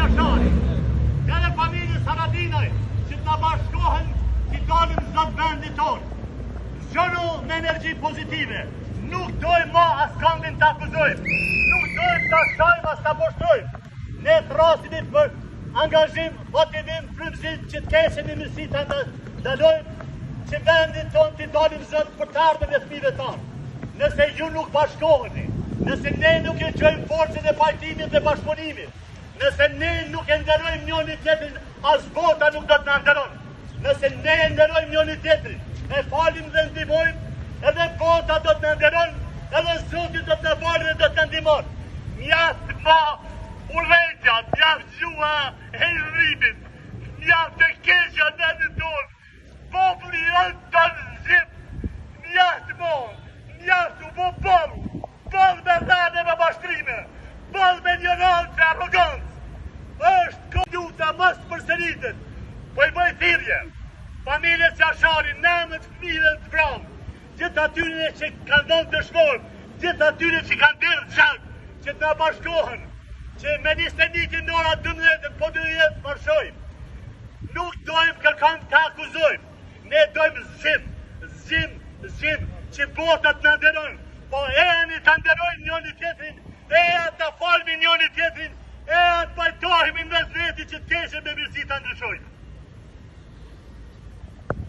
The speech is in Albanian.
Qashari, edhe familjës Haradinaj, që të në bashkohen që dalim zot vendit tonë. Zgjonu me energji pozitive. Nuk dojmë ma as këngin të akuzojmë. Nuk dojmë të shajmë as të poshtojmë. Ne të rasimit për angazhim, motivim, frymëzim që të kesim i mirësi të ndalojmë që vendit tonë të dalim zot për të ardhën e fëmijëve tonë. Nëse ju nuk bashkoheni, nëse ne nuk e gjojmë forcën e pajtimit dhe bashkëpunimit, nëse ne nuk e nderojmë njëri tjetrin, as bota nuk do të na nderojë. Nëse ne e nderojmë njëri tjetrin, e falim dhe ndihmojmë, edhe bota do të na nderojë, edhe Zoti do të na falë dhe do të na ndihmon. Mjaft ma urrëtia, mjaft gjua e rrimit, mjaft të keqja në vendin tonë, populli është të zgjip, mjaft mo, mjaft u bo bol me dhane me bashtrime, bol me ignorancë e arrogancë. Është kompjuta mos përsëritet, po i bëj thirrje familjes Qashari, nëmët fëmijëve të vramë, gjithë atyre që kanë dhënë të shkollë, gjithë atyre që kanë bërë gjak, që të na bashkohen, që me 21 në ora 12 po 12 marshojmë. Nuk dojmë kërkan të akuzojmë, ne dojmë zgjim, që botat në nderojnë, po eni të nderojnë njëri tjetrin, të falmi njëri tjetrin, të pajtohemi në mes veti që të keqen me mirësi të ndryshojnë.